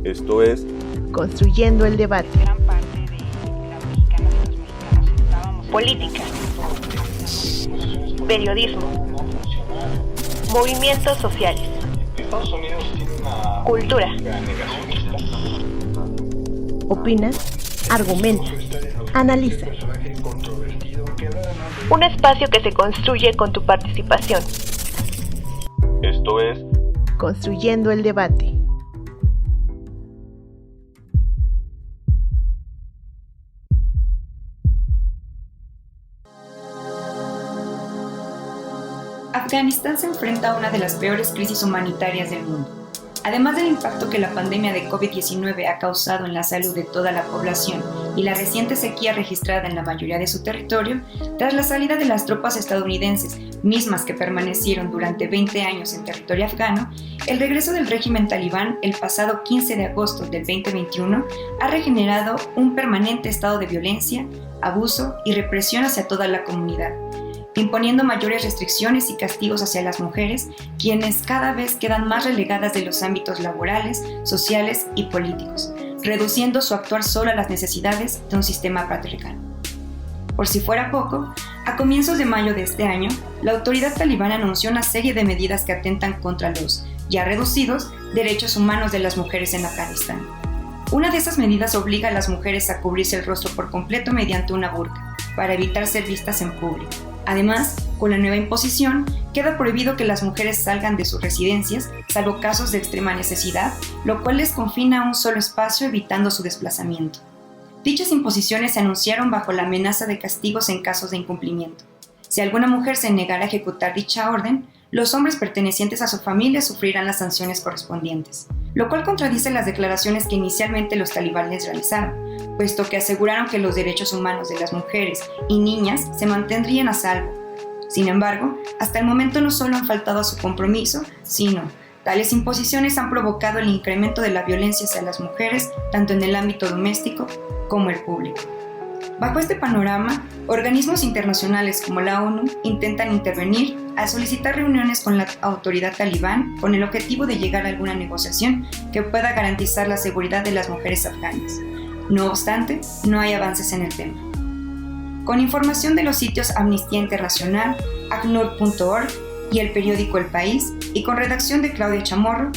Esto es Construyendo el debate. Gran parte de las mexicanas y los mexicanos estábamos. Política, periodismo, movimientos sociales, cultura. Opina, argumenta, analiza. Un espacio que se construye con tu participación. Esto es Construyendo el debate. Afganistán se enfrenta a una de las peores crisis humanitarias del mundo. Además del impacto que la pandemia de COVID-19 ha causado en la salud de toda la población y la reciente sequía registrada en la mayoría de su territorio, tras la salida de las tropas estadounidenses, mismas que permanecieron durante 20 años en territorio afgano, el regreso del régimen talibán el pasado 15 de agosto del 2021 ha regenerado un permanente estado de violencia, abuso y represión hacia toda la comunidad, imponiendo mayores restricciones y castigos hacia las mujeres, quienes cada vez quedan más relegadas de los ámbitos laborales, sociales y políticos, reduciendo su actuar solo a las necesidades de un sistema patriarcal. Por si fuera poco, a comienzos de mayo de este año, la autoridad talibana anunció una serie de medidas que atentan contra los, ya reducidos, derechos humanos de las mujeres en Afganistán. Una de esas medidas obliga a las mujeres a cubrirse el rostro por completo mediante una burka, para evitar ser vistas en público. Además, con la nueva imposición, queda prohibido que las mujeres salgan de sus residencias, salvo casos de extrema necesidad, lo cual les confina a un solo espacio evitando su desplazamiento. Dichas imposiciones se anunciaron bajo la amenaza de castigos en casos de incumplimiento. Si alguna mujer se negara a ejecutar dicha orden, los hombres pertenecientes a su familia sufrirán las sanciones correspondientes, lo cual contradice las declaraciones que inicialmente los talibanes realizaron, puesto que aseguraron que los derechos humanos de las mujeres y niñas se mantendrían a salvo. Sin embargo, hasta el momento no solo han faltado a su compromiso, sino tales imposiciones han provocado el incremento de la violencia hacia las mujeres, tanto en el ámbito doméstico como el público. Bajo este panorama, organismos internacionales como la ONU intentan intervenir al solicitar reuniones con la autoridad talibán con el objetivo de llegar a alguna negociación que pueda garantizar la seguridad de las mujeres afganas. No obstante, no hay avances en el tema. Con información de los sitios Amnistía Internacional, acnur.org y el periódico El País, y con redacción de Claudia Chamorro,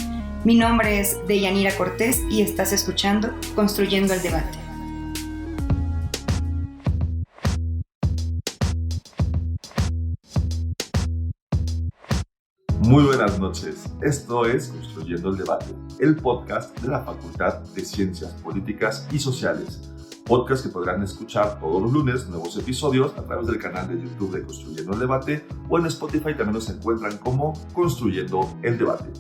mi nombre es Deyanira Cortés y estás escuchando Construyendo el Debate. Muy buenas noches, esto es Construyendo el Debate, el podcast de la Facultad de Ciencias Políticas y Sociales. Podcast que podrán escuchar todos los lunes, nuevos episodios a través del canal de YouTube de Construyendo el Debate o en Spotify también nos encuentran como Construyendo el Debate.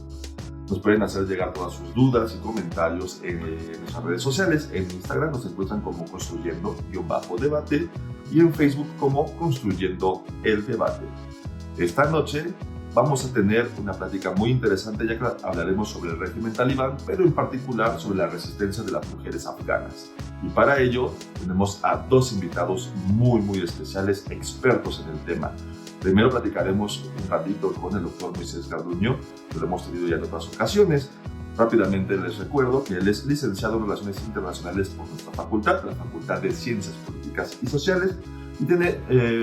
Nos pueden hacer llegar todas sus dudas y comentarios en nuestras redes sociales. En Instagram nos encuentran como Construyendo-Debate y en Facebook como Construyendo el Debate. Esta noche vamos a tener una plática muy interesante, ya que hablaremos sobre el régimen talibán, pero en particular sobre la resistencia de las mujeres afganas. Y para ello tenemos a dos invitados muy especiales, expertos en el tema. Primero platicaremos un ratito con el doctor Moisés Garduño, que lo hemos tenido ya en otras ocasiones. Rápidamente les recuerdo que él es licenciado en Relaciones Internacionales por nuestra facultad, la Facultad de Ciencias Políticas y Sociales, y tiene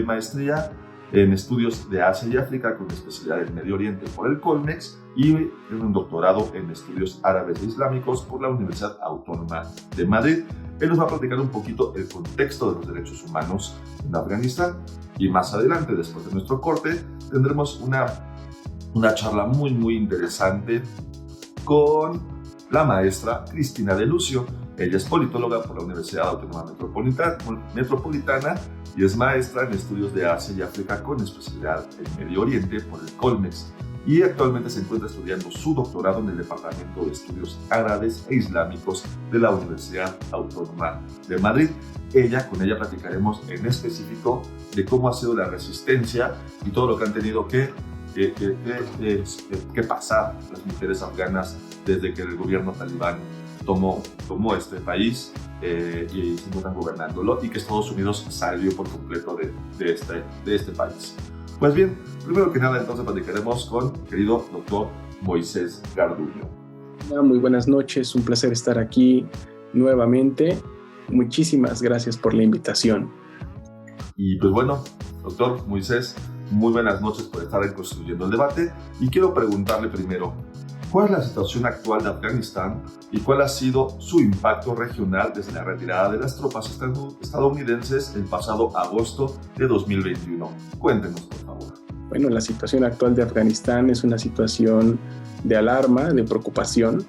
maestría en estudios de Asia y África con especialidad en Medio Oriente por el Colmex y un doctorado en estudios árabes e islámicos por la Universidad Autónoma de Madrid. Él nos va a platicar un poquito el contexto de los derechos humanos en Afganistán y más adelante, después de nuestro corte, tendremos una charla muy interesante con la maestra Cristina de Lucio. Ella es politóloga por la Universidad Autónoma Metropolitana y es maestra en estudios de Asia y África con especialidad en Medio Oriente por el Colmex y actualmente se encuentra estudiando su doctorado en el Departamento de Estudios Árabes e Islámicos de la Universidad Autónoma de Madrid. Con ella platicaremos en específico de cómo ha sido la resistencia y todo lo que han tenido que pasar las mujeres afganas desde que el gobierno talibán tomó este país y se encuentran gobernándolo, y que Estados Unidos salió por completo de este país. Pues bien, primero que nada entonces platicaremos con el querido doctor Moisés Garduño. Muy buenas noches, un placer estar aquí nuevamente. Muchísimas gracias por la invitación. Y pues bueno, doctor Moisés, muy buenas noches por estar en Construyendo el Debate. Y quiero preguntarle primero, ¿cuál es la situación actual de Afganistán y cuál ha sido su impacto regional desde la retirada de las tropas estadounidenses el pasado agosto de 2021? Cuéntenos, por favor. Bueno, la situación actual de Afganistán es una situación de alarma, de preocupación,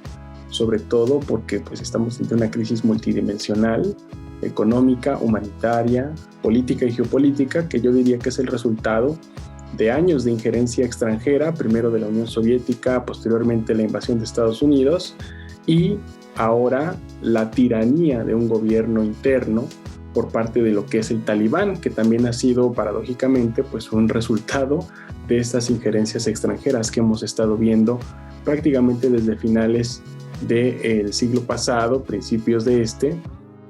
sobre todo porque pues, estamos ante una crisis multidimensional, económica, humanitaria, política y geopolítica, que yo diría que es el resultado de años de injerencia extranjera, primero de la Unión Soviética, posteriormente la invasión de Estados Unidos y ahora la tiranía de un gobierno interno por parte de lo que es el Talibán, que también ha sido paradójicamente pues, un resultado de estas injerencias extranjeras que hemos estado viendo prácticamente desde finales del siglo pasado, principios de este,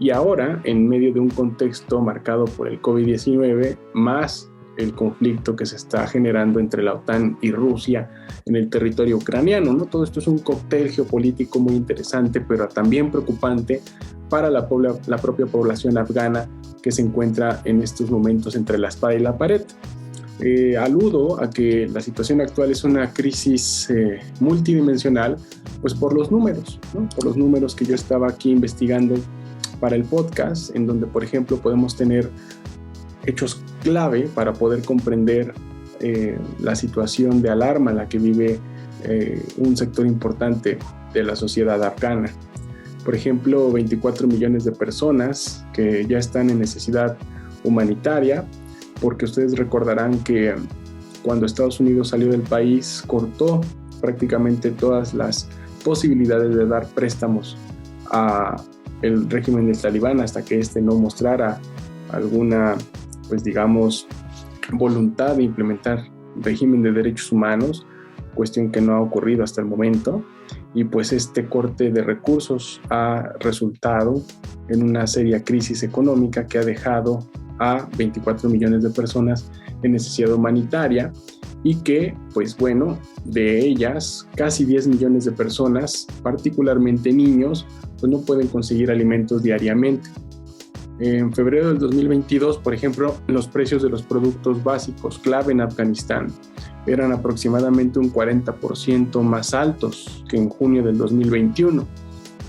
y ahora en medio de un contexto marcado por el COVID-19, más el conflicto que se está generando entre la OTAN y Rusia en el territorio ucraniano, ¿no? Todo esto es un cóctel geopolítico muy interesante, pero también preocupante para la propia población afgana que se encuentra en estos momentos entre la espada y la pared. Aludo a que la situación actual es una crisis multidimensional, pues por los números, ¿no? Por los números que yo estaba aquí investigando para el podcast, en donde, por ejemplo, podemos tener hechos clave para poder comprender la situación de alarma en la que vive un sector importante de la sociedad afgana. Por ejemplo, 24 millones de personas que ya están en necesidad humanitaria, porque ustedes recordarán que cuando Estados Unidos salió del país, cortó prácticamente todas las posibilidades de dar préstamos a el régimen del Talibán hasta que éste no mostrara alguna, pues digamos, voluntad de implementar régimen de derechos humanos, cuestión que no ha ocurrido hasta el momento, y pues este corte de recursos ha resultado en una seria crisis económica que ha dejado a 24 millones de personas en necesidad humanitaria y que, pues bueno, de ellas casi 10 millones de personas, particularmente niños, pues no pueden conseguir alimentos diariamente. En febrero del 2022, por ejemplo, los precios de los productos básicos clave en Afganistán eran aproximadamente un 40% más altos que en junio del 2021.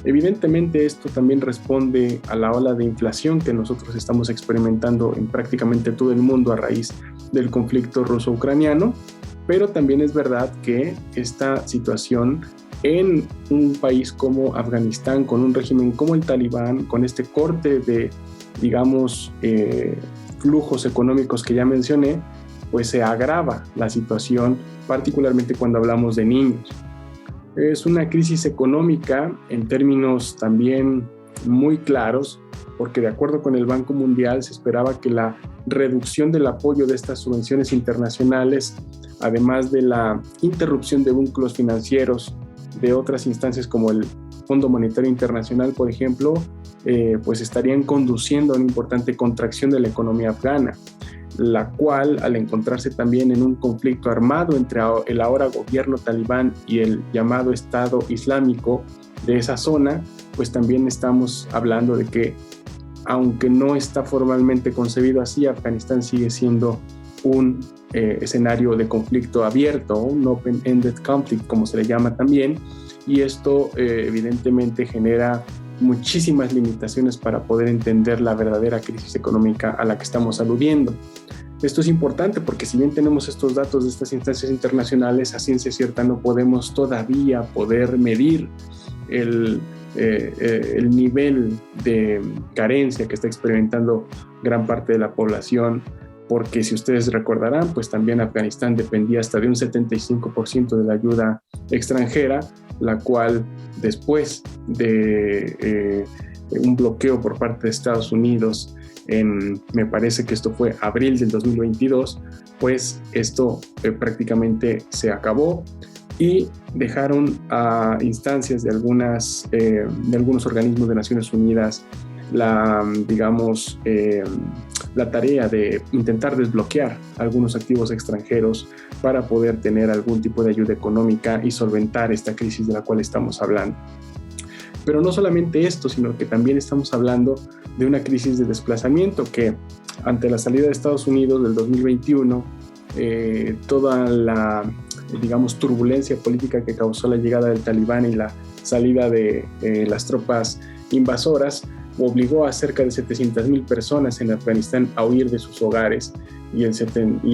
Evidentemente esto también responde a la ola de inflación que nosotros estamos experimentando en prácticamente todo el mundo a raíz del conflicto ruso-ucraniano, pero también es verdad que esta situación en un país como Afganistán, con un régimen como el Talibán, con este corte de, digamos, flujos económicos que ya mencioné, pues se agrava la situación, particularmente cuando hablamos de niños. Es una crisis económica en términos también muy claros, porque de acuerdo con el Banco Mundial se esperaba que la reducción del apoyo de estas subvenciones internacionales, además de la interrupción de vínculos financieros de otras instancias como el Fondo Monetario Internacional, por ejemplo, pues estarían conduciendo a una importante contracción de la economía afgana, la cual, al encontrarse también en un conflicto armado entre el ahora gobierno talibán y el llamado Estado Islámico de esa zona, pues también estamos hablando de que, aunque no está formalmente concebido así, Afganistán sigue siendo un escenario de conflicto abierto, un open-ended conflict, como se le llama también, y esto evidentemente genera muchísimas limitaciones para poder entender la verdadera crisis económica a la que estamos aludiendo. Esto es importante porque si bien tenemos estos datos de estas instancias internacionales, a ciencia cierta no podemos todavía poder medir el nivel de carencia que está experimentando gran parte de la población, porque si ustedes recordarán, pues también Afganistán dependía hasta de un 75% de la ayuda extranjera, la cual después de un bloqueo por parte de Estados Unidos me parece que esto fue abril del 2022, pues esto prácticamente se acabó y dejaron a instancias de algunos organismos de Naciones Unidas la tarea de intentar desbloquear algunos activos extranjeros para poder tener algún tipo de ayuda económica y solventar esta crisis de la cual estamos hablando. Pero no solamente esto, sino que también estamos hablando de una crisis de desplazamiento que ante la salida de Estados Unidos del 2021, toda la, digamos, turbulencia política que causó la llegada del Talibán y la salida de las tropas invasoras, obligó a cerca de 700,000 personas en Afganistán a huir de sus hogares. Y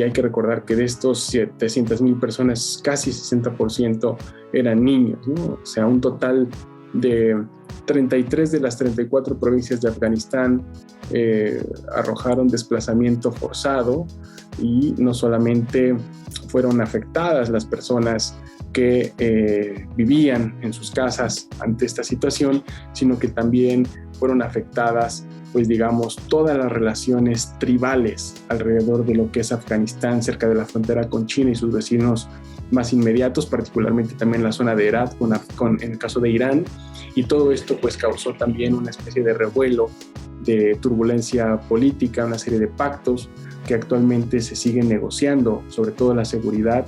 hay que recordar que de estos 700,000 personas, casi 60% eran niños, ¿no? O sea, un total de 33 de las 34 provincias de Afganistán arrojaron desplazamiento forzado, y no solamente fueron afectadas las personas que vivían en sus casas ante esta situación, sino que también fueron afectadas, pues digamos, todas las relaciones tribales alrededor de lo que es Afganistán, cerca de la frontera con China y sus vecinos más inmediatos, particularmente también la zona de Herat, en el caso de Irán, y todo esto pues causó también una especie de revuelo, de turbulencia política, una serie de pactos que actualmente se siguen negociando, sobre todo la seguridad,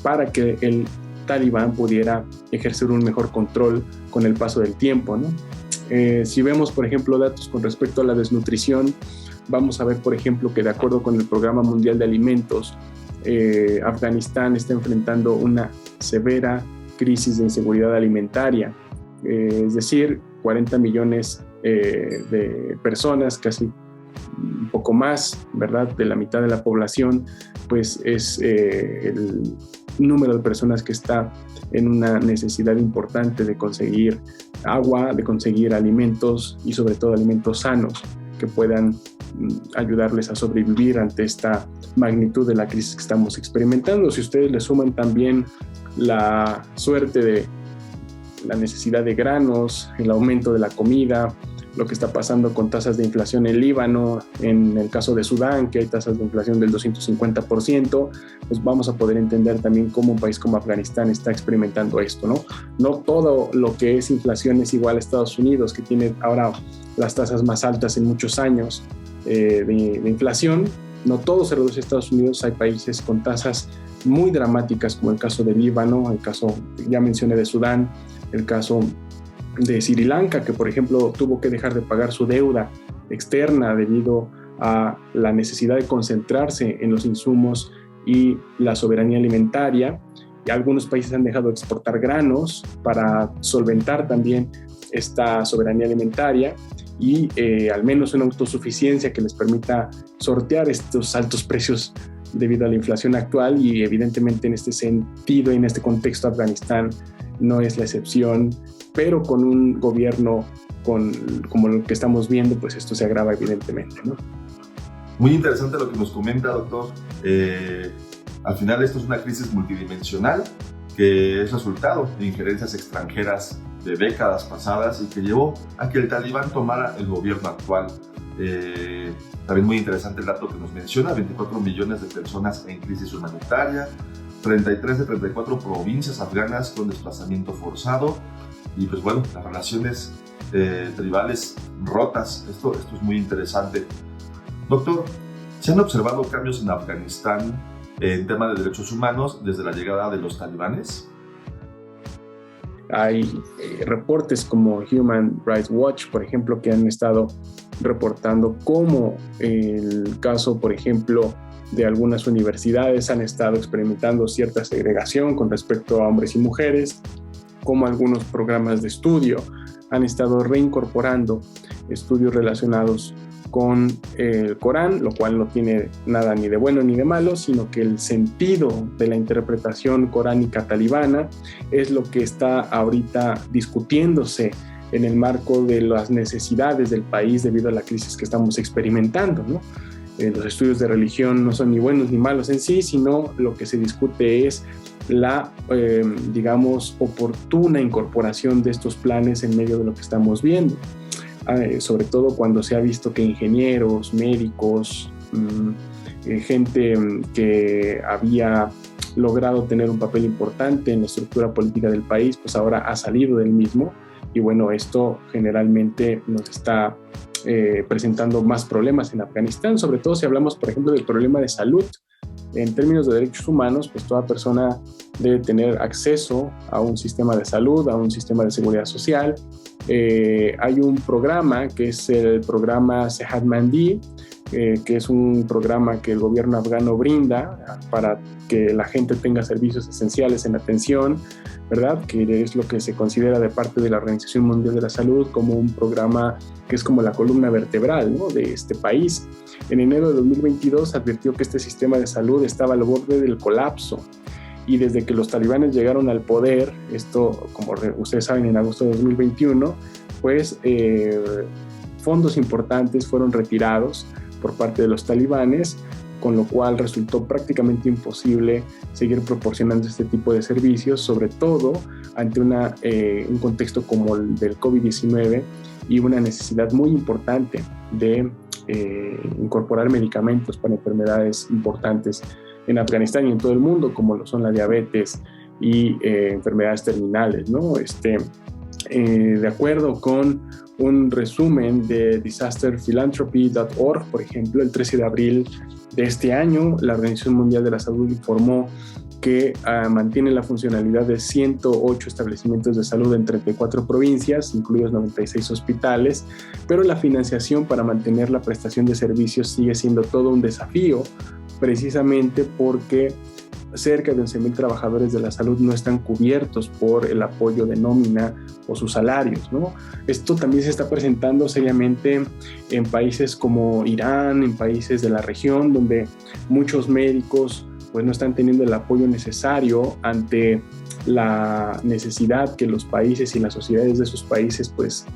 para que el Talibán pudiera ejercer un mejor control con el paso del tiempo, ¿no? Si vemos, por ejemplo, datos con respecto a la desnutrición, vamos a ver, por ejemplo, que de acuerdo con el Programa Mundial de Alimentos, Afganistán está enfrentando una severa crisis de inseguridad alimentaria, es decir, 40 millones de personas, casi un poco más, ¿verdad?, de la mitad de la población, pues es el número de personas que está en una necesidad importante de conseguir agua, de conseguir alimentos y sobre todo alimentos sanos que puedan ayudarles a sobrevivir ante esta magnitud de la crisis que estamos experimentando. Si ustedes le suman también la suerte de la necesidad de granos, el aumento de la comida, lo que está pasando con tasas de inflación en Líbano, en el caso de Sudán, que hay tasas de inflación del 250%, pues vamos a poder entender también cómo un país como Afganistán está experimentando esto, ¿no? No todo lo que es inflación es igual a Estados Unidos, que tiene ahora las tasas más altas en muchos años de inflación. No todo se reduce a Estados Unidos, hay países con tasas muy dramáticas, como el caso de Líbano, el caso, ya mencioné, de Sudán, el caso de Sri Lanka, que por ejemplo tuvo que dejar de pagar su deuda externa debido a la necesidad de concentrarse en los insumos y la soberanía alimentaria. Y algunos países han dejado de exportar granos para solventar también esta soberanía alimentaria y al menos una autosuficiencia que les permita sortear estos altos precios debido a la inflación actual. Y evidentemente en este sentido y en este contexto Afganistán no es la excepción, pero con un gobierno como el que estamos viendo, pues esto se agrava evidentemente, ¿no? Muy interesante lo que nos comenta, doctor. Al final esto es una crisis multidimensional que es resultado de injerencias extranjeras de décadas pasadas y que llevó a que el Talibán tomara el gobierno actual. También muy interesante el dato que nos menciona: 24 millones de personas en crisis humanitaria, 33 de 34 provincias afganas con desplazamiento forzado, y pues bueno, las relaciones tribales rotas. Esto es muy interesante. Doctor, ¿se han observado cambios en Afganistán en tema de derechos humanos desde la llegada de los talibanes? Hay reportes como Human Rights Watch, por ejemplo, que han estado reportando cómo el caso, por ejemplo, de algunas universidades han estado experimentando cierta segregación con respecto a hombres y mujeres, como algunos programas de estudio han estado reincorporando estudios relacionados con el Corán, lo cual no tiene nada ni de bueno ni de malo, sino que el sentido de la interpretación coránica talibana es lo que está ahorita discutiéndose en el marco de las necesidades del país debido a la crisis que estamos experimentando, ¿no? Los estudios de religión no son ni buenos ni malos en sí, sino lo que se discute es la, digamos, oportuna incorporación de estos planes en medio de lo que estamos viendo. Sobre todo cuando se ha visto que ingenieros, médicos, gente que había logrado tener un papel importante en la estructura política del país, pues ahora ha salido del mismo. Y bueno, esto generalmente nos está presentando más problemas en Afganistán, sobre todo si hablamos, por ejemplo, del problema de salud. En términos de derechos humanos, pues toda persona debe tener acceso a un sistema de salud, a un sistema de seguridad social. Hay un programa que es el programa Sehat Mandi, que es un programa que el gobierno afgano brinda para que la gente tenga servicios esenciales en atención, ¿verdad? Que es lo que se considera de parte de la Organización Mundial de la Salud como un programa que es como la columna vertebral, ¿no?, de este país. En enero de 2022 advirtió que este sistema de salud estaba al borde del colapso. Y desde que los talibanes llegaron al poder, esto, como ustedes saben, en agosto de 2021, pues fondos importantes fueron retirados por parte de los talibanes, con lo cual resultó prácticamente imposible seguir proporcionando este tipo de servicios, sobre todo ante un contexto como el del COVID-19 y una necesidad muy importante de incorporar medicamentos para enfermedades importantes en Afganistán y en todo el mundo, como lo son la diabetes y enfermedades terminales, ¿no? De acuerdo con un resumen de disasterphilanthropy.org, por ejemplo, el 13 de abril de este año, la Organización Mundial de la Salud informó que mantiene la funcionalidad de 108 establecimientos de salud en 34 provincias, incluidos 96 hospitales, pero la financiación para mantener la prestación de servicios sigue siendo todo un desafío, precisamente porque cerca de 11,000 trabajadores de la salud no están cubiertos por el apoyo de nómina o sus salarios, ¿no? Esto también se está presentando seriamente en países como Irán, en países de la región, donde muchos médicos pues no están teniendo el apoyo necesario ante la necesidad que los países y las sociedades de esos países pues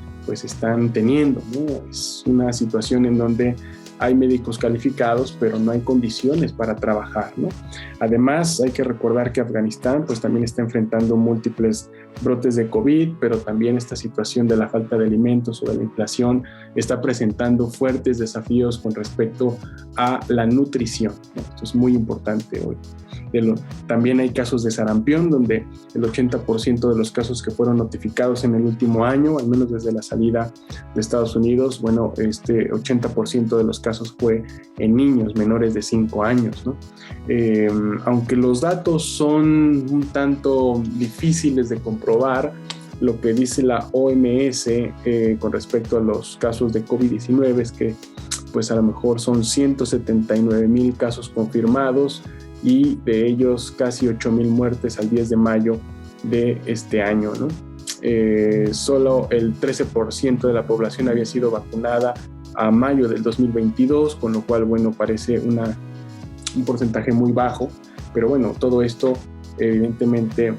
están teniendo, ¿no? Es una situación en donde hay médicos calificados, pero no hay condiciones para trabajar, ¿no? Además, hay que recordar que Afganistán pues también está enfrentando múltiples brotes de COVID, pero también esta situación de la falta de alimentos o de la inflación está presentando fuertes desafíos con respecto a la nutrición, ¿no? Esto es muy importante hoy. También hay casos de sarampión, donde el 80% de los casos que fueron notificados en el último año, al menos desde la salida de Estados Unidos, bueno, 80% de los casos fue en niños menores de 5 años, ¿no? Aunque los datos son un tanto difíciles de comprobar, lo que dice la OMS con respecto a los casos de COVID-19 es que pues a lo mejor son 179,000 casos confirmados y de ellos casi 8,000 muertes al 10 de mayo de este año, ¿no? Solo el 13% de la población había sido vacunada a mayo del 2022, con lo cual, bueno, parece un porcentaje muy bajo, pero bueno, todo esto evidentemente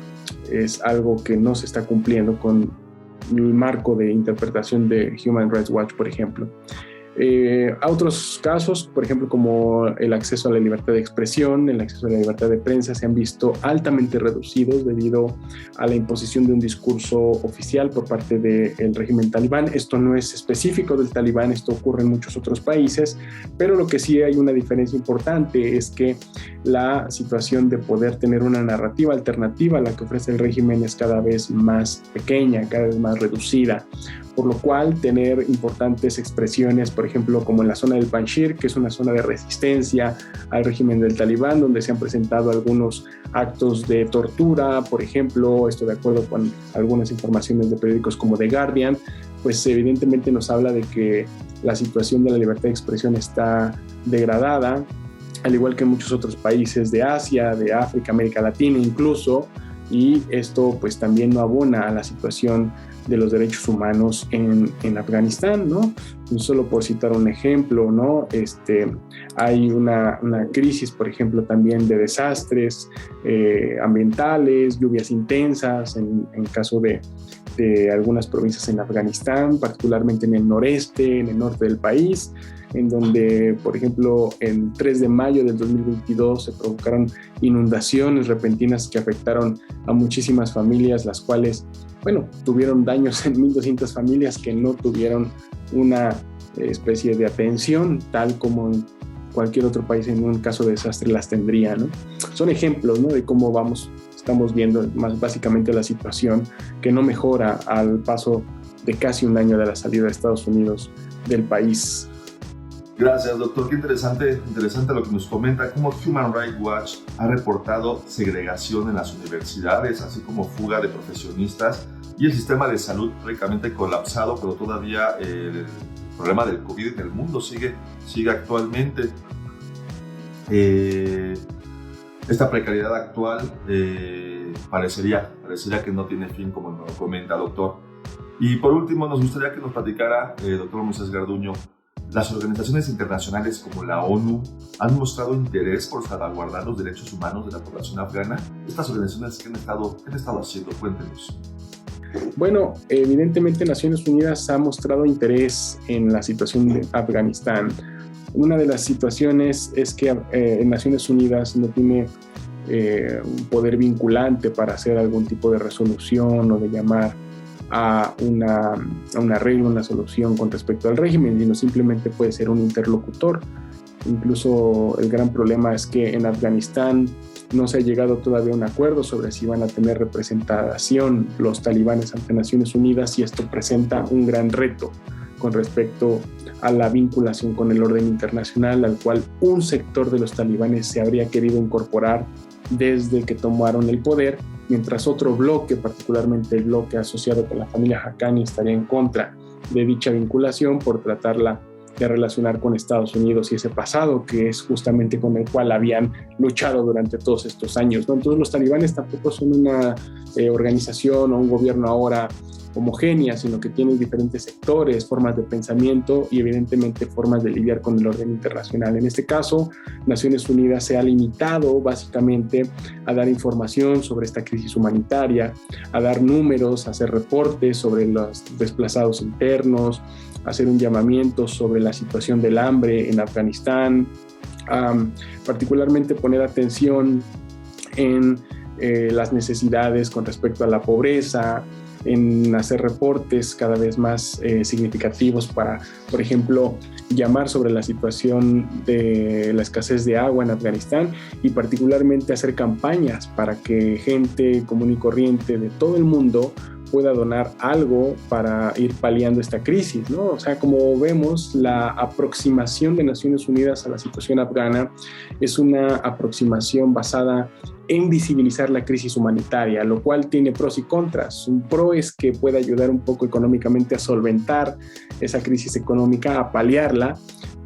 es algo que no se está cumpliendo con el marco de interpretación de Human Rights Watch, por ejemplo. A otros casos, por ejemplo, como el acceso a la libertad de expresión, el acceso a la libertad de prensa, se han visto altamente reducidos debido a la imposición de un discurso oficial por parte del régimen talibán. Esto no es específico del talibán, esto ocurre en muchos otros países, pero lo que sí hay una diferencia importante es que la situación de poder tener una narrativa alternativa a la que ofrece el régimen es cada vez más pequeña, cada vez más reducida, por lo cual tener importantes expresiones, por ejemplo, como en la zona del Panjshir, que es una zona de resistencia al régimen del talibán, donde se han presentado algunos actos de tortura, por ejemplo, esto de acuerdo con algunas informaciones de periódicos como The Guardian, pues evidentemente nos habla de que la situación de la libertad de expresión está degradada, al igual que en muchos otros países de Asia, de África, América Latina incluso, y esto pues también no abona a la situación de los derechos humanos en Afganistán, ¿no? Solo por citar un ejemplo, ¿no? Hay una crisis, por ejemplo, también de desastres ambientales, lluvias intensas, en caso de algunas provincias en Afganistán, particularmente en el noreste, en el norte del país, en donde, por ejemplo, el 3 de mayo del 2022 se provocaron inundaciones repentinas que afectaron a muchísimas familias, las cuales, bueno, tuvieron daños en 1,200 familias que no tuvieron una especie de atención, tal como en cualquier otro país en un caso de desastre las tendría, ¿no? Son ejemplos, ¿no?, de cómo estamos viendo más básicamente la situación que no mejora al paso de casi un año de la salida de Estados Unidos del país. Gracias, doctor. Qué interesante lo que nos comenta. Cómo Human Rights Watch ha reportado segregación en las universidades, así como fuga de profesionistas y el sistema de salud prácticamente colapsado, pero todavía el problema del COVID en el mundo sigue actualmente. Esta precariedad actual parecería que no tiene fin, como nos lo comenta, doctor. Y por último, nos gustaría que nos platicara, doctor Moisés Garduño, las organizaciones internacionales como la ONU han mostrado interés por salvaguardar los derechos humanos de la población afgana. Estas organizaciones, ¿qué han estado haciendo? Cuéntenos. Bueno, evidentemente Naciones Unidas ha mostrado interés en la situación de Afganistán. Una de las situaciones es que Naciones Unidas no tiene un poder vinculante para hacer algún tipo de resolución o de llamar a un arreglo, una solución con respecto al régimen, sino simplemente puede ser un interlocutor. Incluso el gran problema es que en Afganistán no se ha llegado todavía a un acuerdo sobre si van a tener representación los talibanes ante Naciones Unidas, y esto presenta un gran reto con respecto a la vinculación con el orden internacional, al cual un sector de los talibanes se habría querido incorporar desde que tomaron el poder, mientras otro bloque, particularmente el bloque asociado con la familia Haqqani, estaría en contra de dicha vinculación por tratarla de relacionar con Estados Unidos y ese pasado que es justamente con el cual habían luchado durante todos estos años, ¿no? Entonces los talibanes tampoco son una organización o un gobierno ahora homogénea, sino que tienen diferentes sectores, formas de pensamiento y evidentemente formas de lidiar con el orden internacional. En este caso, Naciones Unidas se ha limitado básicamente a dar información sobre esta crisis humanitaria, a dar números, a hacer reportes sobre los desplazados internos, a hacer un llamamiento sobre la situación del hambre en Afganistán, particularmente poner atención en las necesidades con respecto a la pobreza, en hacer reportes cada vez más significativos para, por ejemplo, llamar sobre la situación de la escasez de agua en Afganistán y particularmente hacer campañas para que gente común y corriente de todo el mundo pueda donar algo para ir paliando esta crisis, ¿no? O sea, como vemos, la aproximación de Naciones Unidas a la situación afgana es una aproximación basada en visibilizar la crisis humanitaria, lo cual tiene pros y contras. Un pro es que puede ayudar un poco económicamente a solventar esa crisis económica, a paliarla,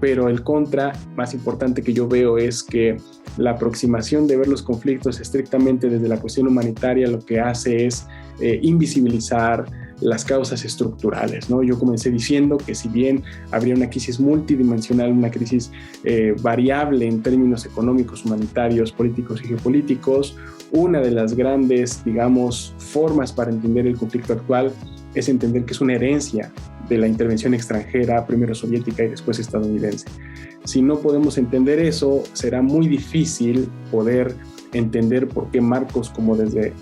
pero el contra más importante que yo veo es que la aproximación de ver los conflictos estrictamente desde la cuestión humanitaria lo que hace es invisibilizar las causas estructurales, ¿no? Yo comencé diciendo que si bien habría una crisis multidimensional, una crisis variable en términos económicos, humanitarios, políticos y geopolíticos, una de las grandes, digamos, formas para entender el conflicto actual es entender que es una herencia de la intervención extranjera, primero soviética y después estadounidense. Si no podemos entender eso, será muy difícil poder entender por qué marcos como desde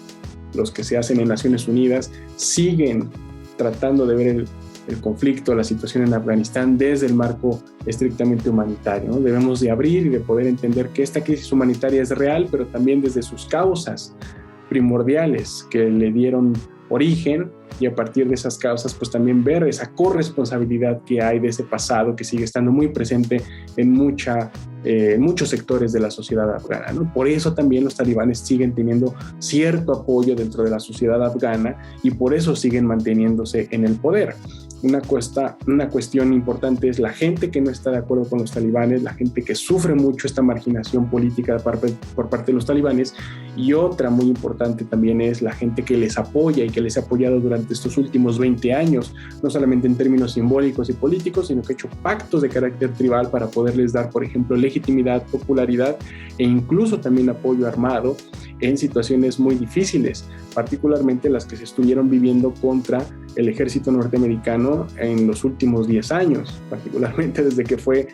los que se hacen en Naciones Unidas siguen tratando de ver el conflicto, la situación en Afganistán desde el marco estrictamente humanitario, ¿no? Debemos de abrir y de poder entender que esta crisis humanitaria es real, pero también desde sus causas primordiales que le dieron origen, y a partir de esas causas pues también ver esa corresponsabilidad que hay de ese pasado que sigue estando muy presente en muchos sectores de la sociedad afgana, ¿no? Por eso también los talibanes siguen teniendo cierto apoyo dentro de la sociedad afgana y por eso siguen manteniéndose en el poder. Una cuestión importante es la gente que no está de acuerdo con los talibanes, la gente que sufre mucho esta marginación política por parte de los talibanes, y otra muy importante también es la gente que les apoya y que les ha apoyado durante estos últimos 20 años, no solamente en términos simbólicos y políticos, sino que ha hecho pactos de carácter tribal para poderles dar, por ejemplo, legitimidad, popularidad e incluso también apoyo armado en situaciones muy difíciles, particularmente las que se estuvieron viviendo contra el ejército norteamericano en los últimos 10 años, particularmente desde que fue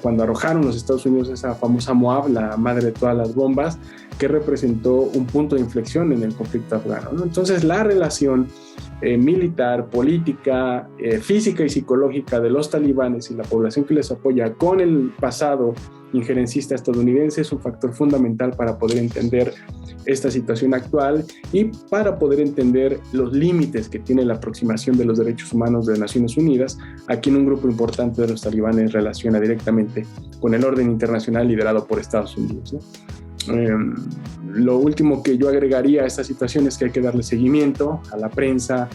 cuando arrojaron los Estados Unidos esa famosa Moab, la madre de todas las bombas, que representó un punto de inflexión en el conflicto afgano, ¿no? Entonces la relación militar, política, física y psicológica de los talibanes y la población que les apoya con el pasado injerencista estadounidense es un factor fundamental para poder entender esta situación actual y para poder entender los límites que tiene la aproximación de los derechos humanos de las Naciones Unidas. Aquí un grupo importante de los talibanes relaciona directamente con el orden internacional liderado por Estados Unidos, ¿no? Lo último que yo agregaría a esta situación es que hay que darle seguimiento a la prensa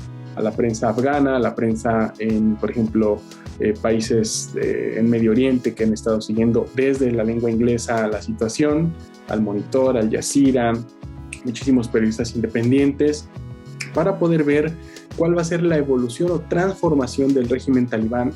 afgana, a la prensa en, por ejemplo, países en Medio Oriente que han estado siguiendo desde la lengua inglesa la situación, al Monitor, Al Jazeera, muchísimos periodistas independientes, para poder ver cuál va a ser la evolución o transformación del régimen talibán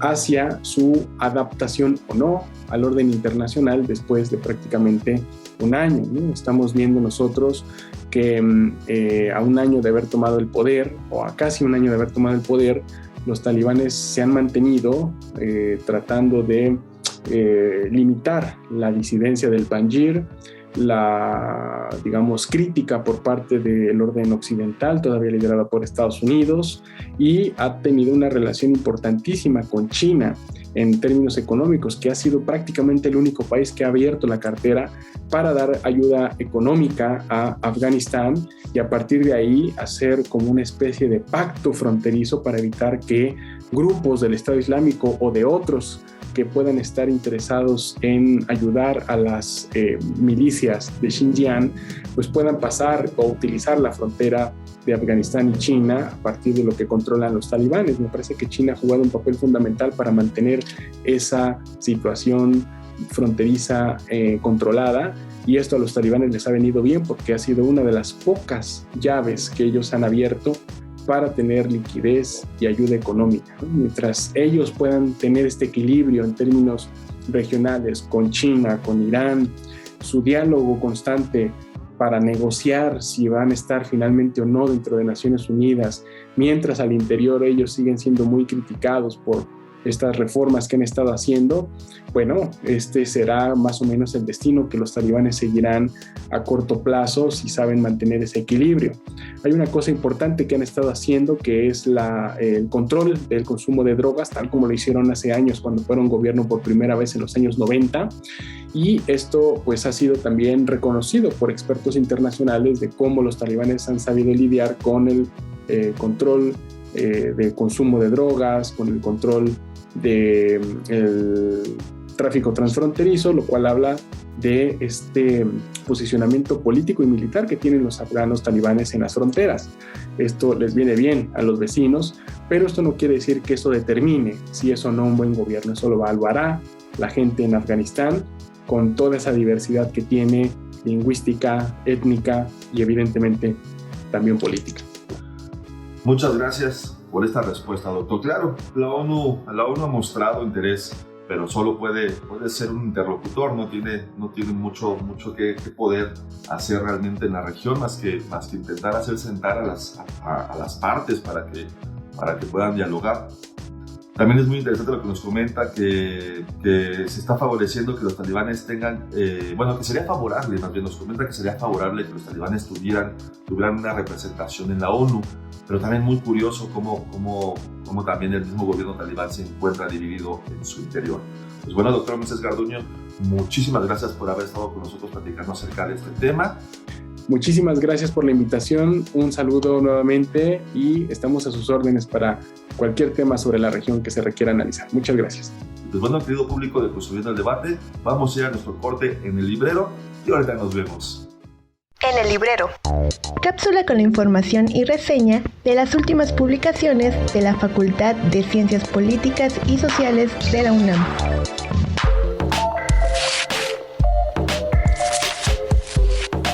hacia su adaptación o no al orden internacional después de prácticamente un año, ¿no? Estamos viendo nosotros que a un año de haber tomado el poder, o a casi un año de haber tomado el poder, los talibanes se han mantenido tratando de limitar la disidencia del Panjshir, la, digamos, crítica por parte del orden occidental, todavía liderada por Estados Unidos, y ha tenido una relación importantísima con China en términos económicos, que ha sido prácticamente el único país que ha abierto la cartera para dar ayuda económica a Afganistán y a partir de ahí hacer como una especie de pacto fronterizo para evitar que grupos del Estado Islámico o de otros que puedan estar interesados en ayudar a las milicias de Xinjiang, pues puedan pasar o utilizar la frontera de Afganistán y China a partir de lo que controlan los talibanes. Me parece que China ha jugado un papel fundamental para mantener esa situación fronteriza controlada, y esto a los talibanes les ha venido bien porque ha sido una de las pocas llaves que ellos han abierto para tener liquidez y ayuda económica, ¿no? Mientras ellos puedan tener este equilibrio en términos regionales con China, con Irán, su diálogo constante para negociar si van a estar finalmente o no dentro de Naciones Unidas, mientras al interior ellos siguen siendo muy criticados por estas reformas que han estado haciendo, bueno, este será más o menos el destino que los talibanes seguirán a corto plazo si saben mantener ese equilibrio. Hay una cosa importante que han estado haciendo, que es el control del consumo de drogas, tal como lo hicieron hace años cuando fueron gobierno por primera vez en los años 90, y esto pues ha sido también reconocido por expertos internacionales de cómo los talibanes han sabido lidiar con el control del consumo de drogas, con el control del tráfico transfronterizo, lo cual habla de este posicionamiento político y militar que tienen los afganos talibanes en las fronteras. Esto les viene bien a los vecinos, pero esto no quiere decir que eso determine si es o no un buen gobierno. Eso lo hará la gente en Afganistán con toda esa diversidad que tiene, lingüística, étnica y evidentemente también política. Muchas gracias por esta respuesta, doctor. Claro, la ONU ha mostrado interés, pero solo puede ser un interlocutor, no tiene mucho que poder hacer realmente en la región más que intentar hacer sentar a las partes para que puedan dialogar. También es muy interesante lo que nos comenta, que se está favoreciendo que los talibanes tengan, que sería favorable, más bien nos comenta que sería favorable que los talibanes tuvieran una representación en la ONU, pero también muy curioso cómo también el mismo gobierno talibán se encuentra dividido en su interior. Pues bueno, doctor Moisés Garduño, muchísimas gracias por haber estado con nosotros platicando acerca de este tema. Muchísimas gracias por la invitación, un saludo nuevamente y estamos a sus órdenes para cualquier tema sobre la región que se requiera analizar. Muchas gracias. Pues bueno, querido público de Construyendo el Debate, vamos a ir a nuestro corte en el librero y ahorita nos vemos. En el librero. Cápsula con la información y reseña de las últimas publicaciones de la Facultad de Ciencias Políticas y Sociales de la UNAM.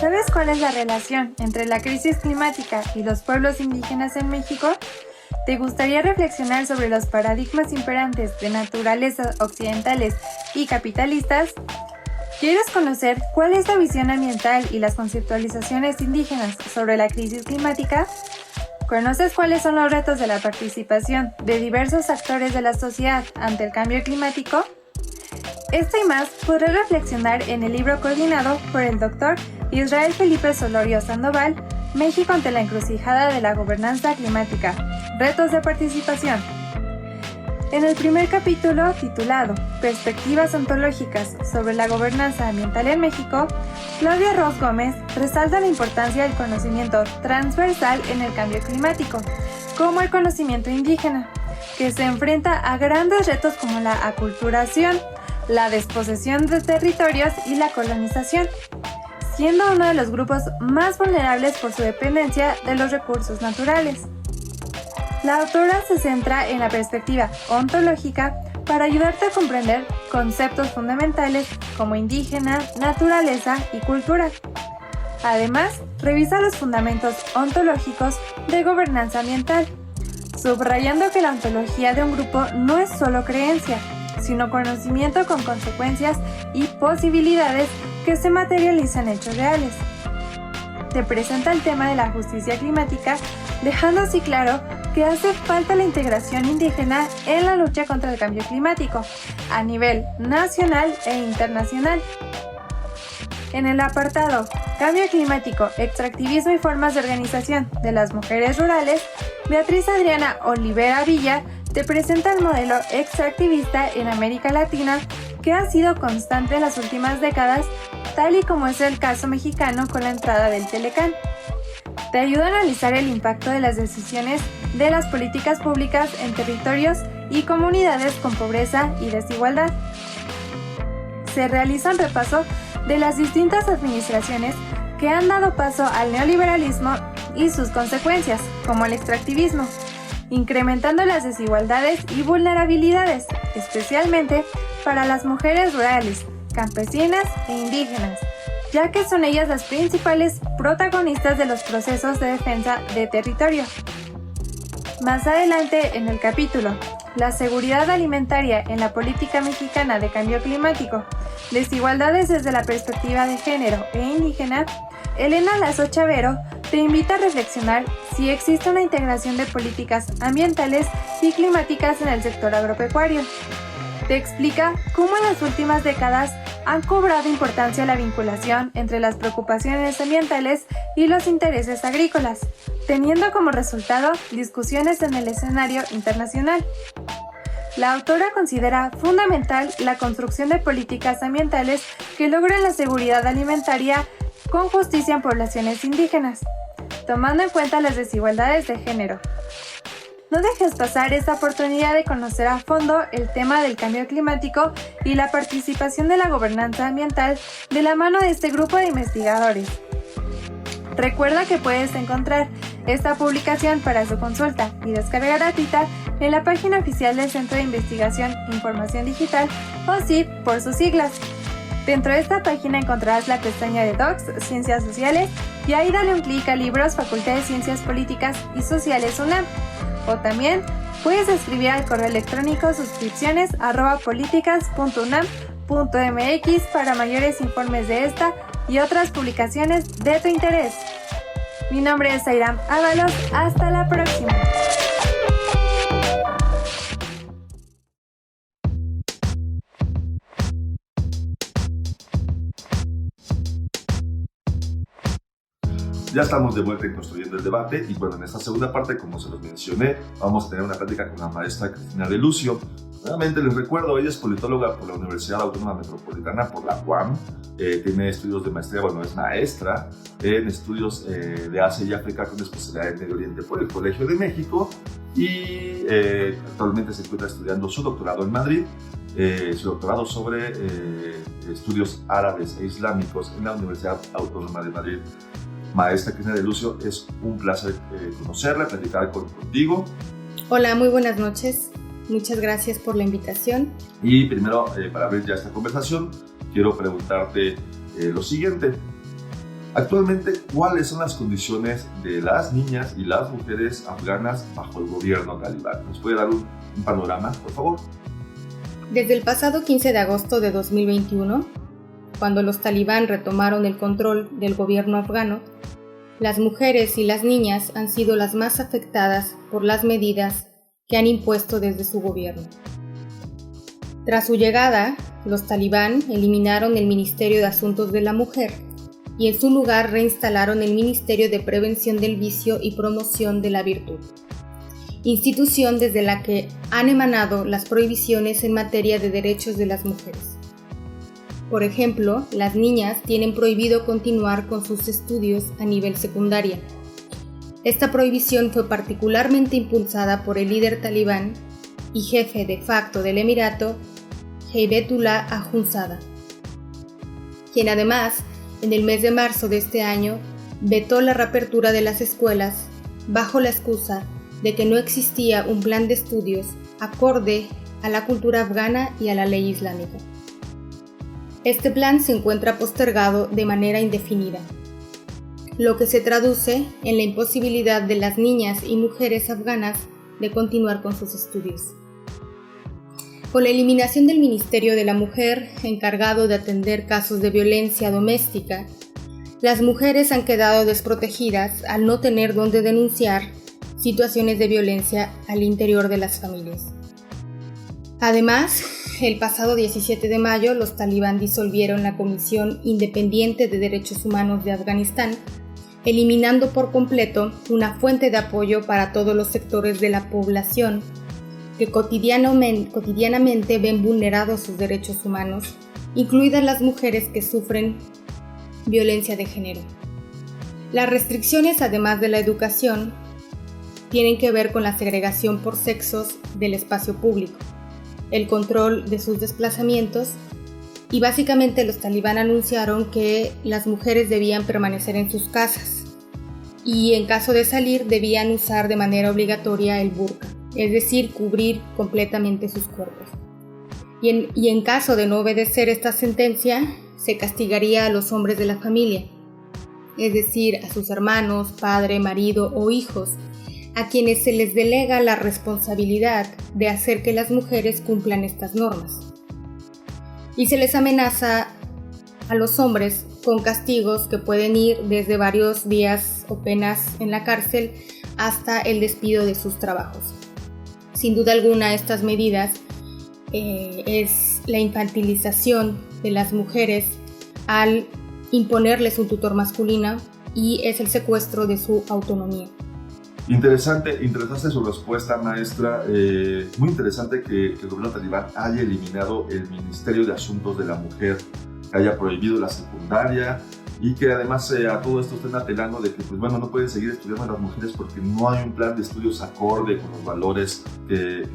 ¿Sabes cuál es la relación entre la crisis climática y los pueblos indígenas en México? ¿Te gustaría reflexionar sobre los paradigmas imperantes de naturaleza occidentales y capitalistas? ¿Quieres conocer cuál es la visión ambiental y las conceptualizaciones indígenas sobre la crisis climática? ¿Conoces cuáles son los retos de la participación de diversos actores de la sociedad ante el cambio climático? Esto y más podrás reflexionar en el libro coordinado por el Dr. Israel Felipe Solorio Sandoval, México ante la encrucijada de la gobernanza climática, retos de participación. En el primer capítulo, titulado Perspectivas ontológicas sobre la gobernanza ambiental en México, Claudia Ros Gómez resalta la importancia del conocimiento transversal en el cambio climático, como el conocimiento indígena, que se enfrenta a grandes retos como la aculturación, la desposesión de territorios y la colonización, siendo uno de los grupos más vulnerables por su dependencia de los recursos naturales. La autora se centra en la perspectiva ontológica para ayudarte a comprender conceptos fundamentales como indígena, naturaleza y cultura. Además, revisa los fundamentos ontológicos de gobernanza ambiental, subrayando que la ontología de un grupo no es solo creencia, sino conocimiento con consecuencias y posibilidades que se materializan en hechos reales. Te presenta el tema de la justicia climática, dejando así claro que hace falta la integración indígena en la lucha contra el cambio climático, a nivel nacional e internacional. En el apartado Cambio climático, extractivismo y formas de organización de las mujeres rurales, Beatriz Adriana Olivera Villa te presenta el modelo extractivista en América Latina que ha sido constante en las últimas décadas, tal y como es el caso mexicano con la entrada del Telecán. Te ayuda a analizar el impacto de las decisiones de las políticas públicas en territorios y comunidades con pobreza y desigualdad. Se realiza un repaso de las distintas administraciones que han dado paso al neoliberalismo y sus consecuencias, como el extractivismo, incrementando las desigualdades y vulnerabilidades, especialmente para las mujeres rurales, campesinas e indígenas, ya que son ellas las principales protagonistas de los procesos de defensa de territorio. Más adelante en el capítulo La seguridad alimentaria en la política mexicana de cambio climático, desigualdades desde la perspectiva de género e indígena, Elena Lazo Chavero te invita a reflexionar si existe una integración de políticas ambientales y climáticas en el sector agropecuario. Te explica cómo en las últimas décadas han cobrado importancia la vinculación entre las preocupaciones ambientales y los intereses agrícolas, teniendo como resultado discusiones en el escenario internacional. La autora considera fundamental la construcción de políticas ambientales que logren la seguridad alimentaria con justicia en poblaciones indígenas, tomando en cuenta las desigualdades de género. No dejes pasar esta oportunidad de conocer a fondo el tema del cambio climático y la participación de la gobernanza ambiental de la mano de este grupo de investigadores. Recuerda que puedes encontrar esta publicación para su consulta y descarga gratuita en la página oficial del Centro de Investigación e Información Digital, o CIP por sus siglas. Dentro de esta página encontrarás la pestaña de Docs, Ciencias Sociales, y ahí dale un clic a Libros, Facultad de Ciencias Políticas y Sociales UNAM. O también puedes escribir al correo electrónico suscripciones@políticas.unam.mx para mayores informes de esta y otras publicaciones de tu interés. Mi nombre es Airam Ábalos. Hasta la próxima. Ya estamos de vuelta en Construyendo el Debate y bueno, en esta segunda parte, como se los mencioné, vamos a tener una plática con la maestra Cristina de Lucio. Nuevamente les recuerdo, ella es politóloga por la Universidad Autónoma Metropolitana, por la UAM, tiene estudios de maestría, bueno, es maestra en estudios de Asia y África con especialidad en Medio Oriente por el Colegio de México y actualmente se encuentra estudiando su doctorado en Madrid, su doctorado sobre estudios árabes e islámicos en la Universidad Autónoma de Madrid. Maestra Cristina de Lucio, es un placer conocerla, platicar contigo. Hola, muy buenas noches. Muchas gracias por la invitación. Y primero, para abrir ya esta conversación, quiero preguntarte lo siguiente. Actualmente, ¿cuáles son las condiciones de las niñas y las mujeres afganas bajo el gobierno talibán? ¿Nos puede dar un panorama, por favor? Desde el pasado 15 de agosto de 2021, cuando los talibán retomaron el control del gobierno afgano, las mujeres y las niñas han sido las más afectadas por las medidas que han impuesto desde su gobierno. Tras su llegada, los talibán eliminaron el Ministerio de Asuntos de la Mujer y en su lugar reinstalaron el Ministerio de Prevención del Vicio y Promoción de la Virtud. institución desde la que han emanado las prohibiciones en materia de derechos de las mujeres. Por ejemplo, las niñas tienen prohibido continuar con sus estudios a nivel secundaria. Esta prohibición fue particularmente impulsada por el líder talibán y jefe de facto del Emirato, Heybetullah Akhundzada, quien además, en el mes de marzo de este año, vetó la reapertura de las escuelas bajo la excusa de que no existía un plan de estudios acorde a la cultura afgana y a la ley islámica. Este plan se encuentra postergado de manera indefinida, lo que se traduce en la imposibilidad de las niñas y mujeres afganas de continuar con sus estudios. Con la eliminación del Ministerio de la Mujer, encargado de atender casos de violencia doméstica, las mujeres han quedado desprotegidas al no tener dónde denunciar situaciones de violencia al interior de las familias. Además, el pasado 17 de mayo, los talibán disolvieron la Comisión Independiente de Derechos Humanos de Afganistán, eliminando por completo una fuente de apoyo para todos los sectores de la población que cotidianamente ven vulnerados sus derechos humanos, incluidas las mujeres que sufren violencia de género. Las restricciones, además de la educación, tienen que ver con la segregación por sexos del espacio público, el control de sus desplazamientos y básicamente los talibán anunciaron que las mujeres debían permanecer en sus casas y en caso de salir debían usar de manera obligatoria el burka, es decir, cubrir completamente sus cuerpos. Y en caso de no obedecer esta sentencia, se castigaría a los hombres de la familia, es decir, a sus hermanos, padre, marido o hijos, a quienes se les delega la responsabilidad de hacer que las mujeres cumplan estas normas. Y se les amenaza a los hombres con castigos que pueden ir desde varios días o penas en la cárcel hasta el despido de sus trabajos. Sin duda alguna, estas medidas es la infantilización de las mujeres al imponerles un tutor masculino y es el secuestro de su autonomía. Interesante su respuesta, maestra. Muy interesante que el gobierno talibán haya eliminado el Ministerio de Asuntos de la Mujer, que haya prohibido la secundaria y que además a todo esto estén apelando de que no pueden seguir estudiando las mujeres porque no hay un plan de estudios acorde con los valores que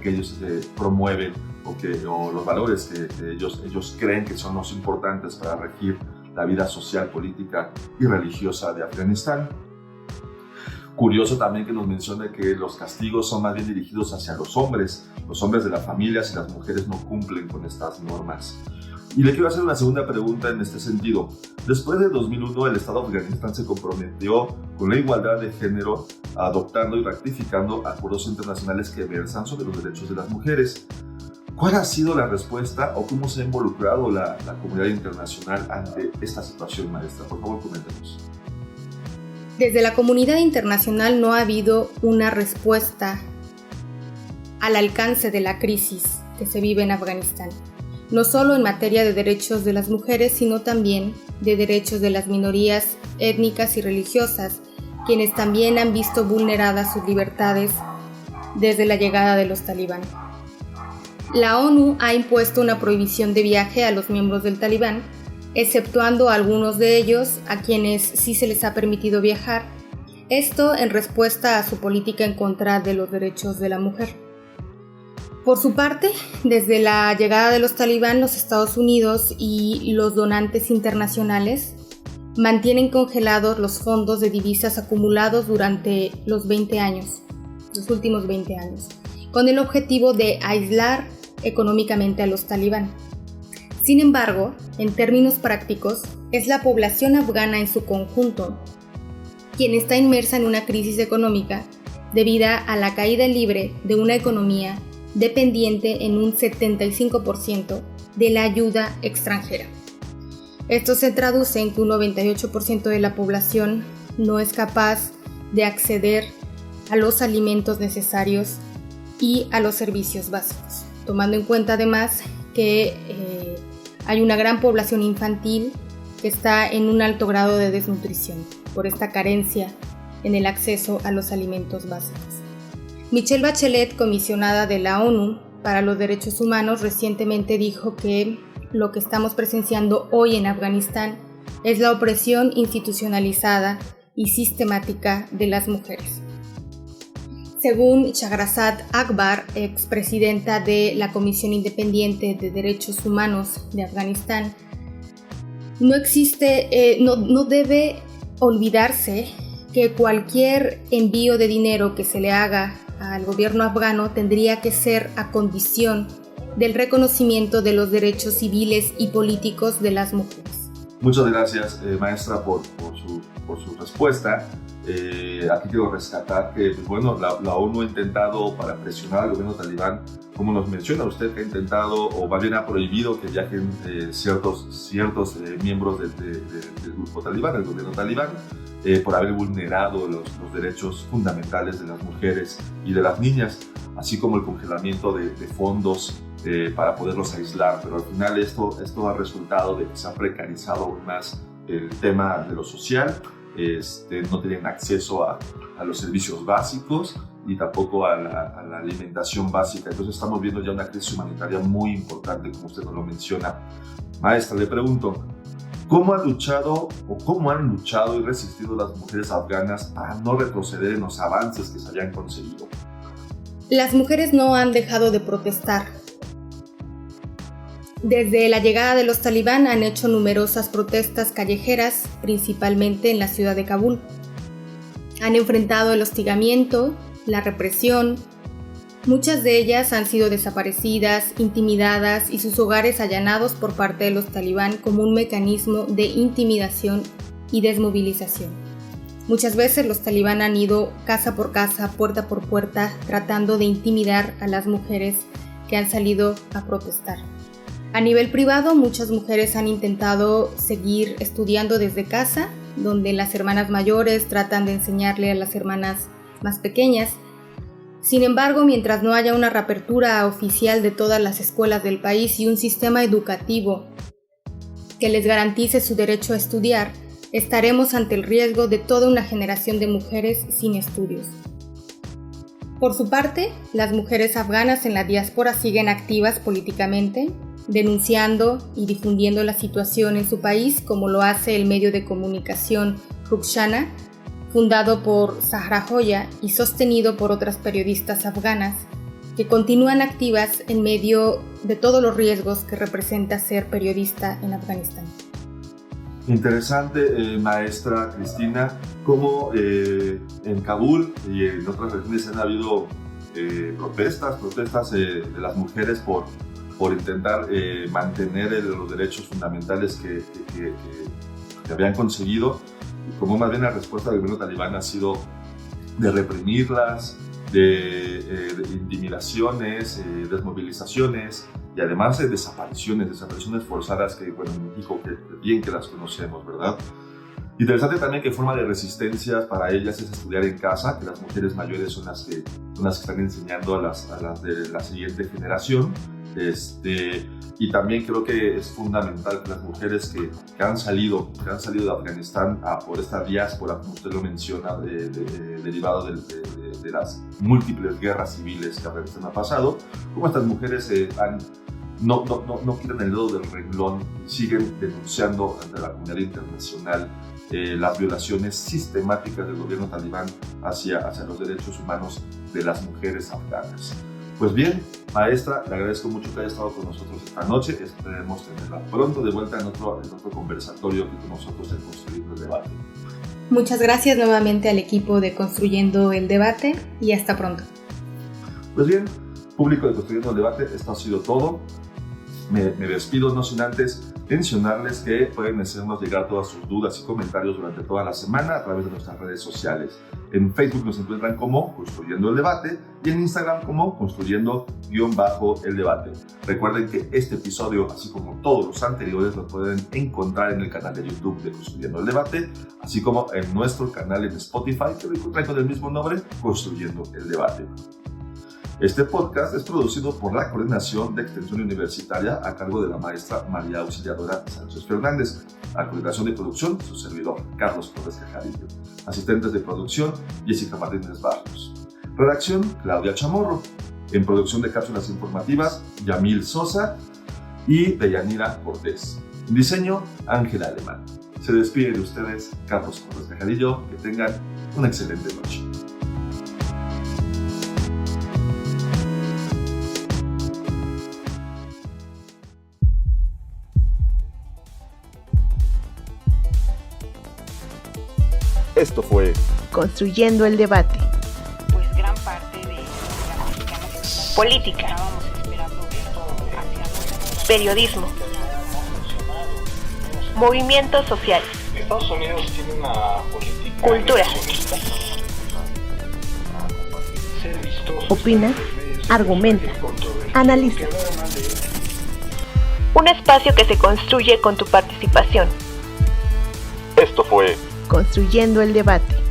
ellos promueven o los valores que ellos creen que son los importantes para regir la vida social, política y religiosa de Afganistán. Curioso también que nos mencione que los castigos son más bien dirigidos hacia los hombres de la familia, si las mujeres no cumplen con estas normas. Y le quiero hacer una segunda pregunta en este sentido. Después de 2001, el Estado de Afganistán se comprometió con la igualdad de género, adoptando y ratificando acuerdos internacionales que versan sobre los derechos de las mujeres. ¿Cuál ha sido la respuesta o cómo se ha involucrado la comunidad internacional ante esta situación, maestra? Por favor, coméntenos. Desde la comunidad internacional no ha habido una respuesta al alcance de la crisis que se vive en Afganistán, no solo en materia de derechos de las mujeres, sino también de derechos de las minorías étnicas y religiosas, quienes también han visto vulneradas sus libertades desde la llegada de los talibán. La ONU ha impuesto una prohibición de viaje a los miembros del talibán, exceptuando a algunos de ellos a quienes sí se les ha permitido viajar, esto en respuesta a su política en contra de los derechos de la mujer. Por su parte, desde la llegada de los talibán, los Estados Unidos y los donantes internacionales mantienen congelados los fondos de divisas acumulados durante los últimos 20 años, con el objetivo de aislar económicamente a los talibán. Sin embargo, en términos prácticos, es la población afgana en su conjunto quien está inmersa en una crisis económica debida a la caída libre de una economía dependiente en un 75% de la ayuda extranjera. Esto se traduce en que un 98% de la población no es capaz de acceder a los alimentos necesarios y a los servicios básicos, tomando en cuenta además que hay una gran población infantil que está en un alto grado de desnutrición por esta carencia en el acceso a los alimentos básicos. Michelle Bachelet, comisionada de la ONU para los Derechos Humanos, recientemente dijo que lo que estamos presenciando hoy en Afganistán es la opresión institucionalizada y sistemática de las mujeres. Según Shahrazad Akbar, expresidenta de la Comisión Independiente de Derechos Humanos de Afganistán, no debe olvidarse que cualquier envío de dinero que se le haga al gobierno afgano tendría que ser a condición del reconocimiento de los derechos civiles y políticos de las mujeres. Muchas gracias, maestra, por su respuesta. Aquí quiero rescatar que la ONU ha intentado, para presionar al gobierno talibán, como nos menciona usted, que ha intentado, o más bien ha prohibido que viajen ciertos miembros del grupo talibán, del gobierno talibán, por haber vulnerado los derechos fundamentales de las mujeres y de las niñas, así como el congelamiento de fondos para poderlos aislar. Pero al final esto ha resultado de que se ha precarizado aún más el tema de lo social. No tienen acceso a los servicios básicos y tampoco a la alimentación básica. Entonces estamos viendo ya una crisis humanitaria muy importante, como usted nos lo menciona. Maestra, le pregunto, ¿cómo han luchado y resistido las mujeres afganas para no retroceder en los avances que se hayan conseguido? Las mujeres no han dejado de protestar. Desde la llegada de los talibán han hecho numerosas protestas callejeras, principalmente en la ciudad de Kabul. Han enfrentado el hostigamiento, la represión. Muchas de ellas han sido desaparecidas, intimidadas y sus hogares allanados por parte de los talibán como un mecanismo de intimidación y desmovilización. Muchas veces los talibán han ido casa por casa, puerta por puerta, tratando de intimidar a las mujeres que han salido a protestar. A nivel privado, muchas mujeres han intentado seguir estudiando desde casa, donde las hermanas mayores tratan de enseñarle a las hermanas más pequeñas. Sin embargo, mientras no haya una reapertura oficial de todas las escuelas del país y un sistema educativo que les garantice su derecho a estudiar, estaremos ante el riesgo de toda una generación de mujeres sin estudios. Por su parte, las mujeres afganas en la diáspora siguen activas políticamente, denunciando y difundiendo la situación en su país, como lo hace el medio de comunicación Rukshana, fundado por Zahra Joya y sostenido por otras periodistas afganas, que continúan activas en medio de todos los riesgos que representa ser periodista en Afganistán. Interesante, maestra Cristina, cómo en Kabul y en otras regiones han habido protestas de las mujeres por intentar mantener los derechos fundamentales que habían conseguido, y como más bien la respuesta del gobierno talibán ha sido de reprimirlas, de intimidaciones, desmovilizaciones y además de desapariciones forzadas que, bueno, en México que bien que las conocemos, ¿verdad? Interesante también que forma de resistencia para ellas es estudiar en casa, que las mujeres mayores son las que están enseñando a las de la siguiente generación. Y también creo que es fundamental que las mujeres que han salido de Afganistán por esta diáspora, como usted lo menciona, derivado de las múltiples guerras civiles que Afganistán ha pasado, como estas mujeres no quitan el dedo del renglón y siguen denunciando ante la comunidad internacional las violaciones sistemáticas del gobierno talibán hacia los derechos humanos de las mujeres afganas. Pues bien, maestra, le agradezco mucho que haya estado con nosotros esta noche. Esperemos tenerla pronto de vuelta en otro conversatorio que con nosotros en Construyendo el Debate. Muchas gracias nuevamente al equipo de Construyendo el Debate y hasta pronto. Pues bien, público de Construyendo el Debate, esto ha sido todo. Me despido, no sin antes mencionarles que pueden hacernos llegar todas sus dudas y comentarios durante toda la semana a través de nuestras redes sociales. En Facebook nos encuentran como Construyendo el Debate y en Instagram como Construyendo_el Debate. Recuerden que este episodio, así como todos los anteriores, lo pueden encontrar en el canal de YouTube de Construyendo el Debate, así como en nuestro canal en Spotify, que lo encuentran con el mismo nombre, Construyendo el Debate. Este podcast es producido por la Coordinación de Extensión Universitaria a cargo de la maestra María Auxiliadora Sánchez Fernández. La coordinación de producción, su servidor, Carlos Torres Cajarillo. Asistentes de producción, Jessica Martínez Barrios. Redacción, Claudia Chamorro. En producción de cápsulas informativas, Yamil Sosa y Deyanira Cortés. Diseño, Ángela Alemán. Se despide de ustedes Carlos Cortés Tejadillo. Que tengan una excelente noche. Esto fue Construyendo el debate. Pues gran parte de la mexicana Política. estábamos esperando esto hacia Periodismo. Movimientos sociales. Estados Unidos tiene una política Cultura. ser vistoso. Opina, argumenta, analiza. Un espacio que se construye con tu participación. Esto fue Construyendo el debate.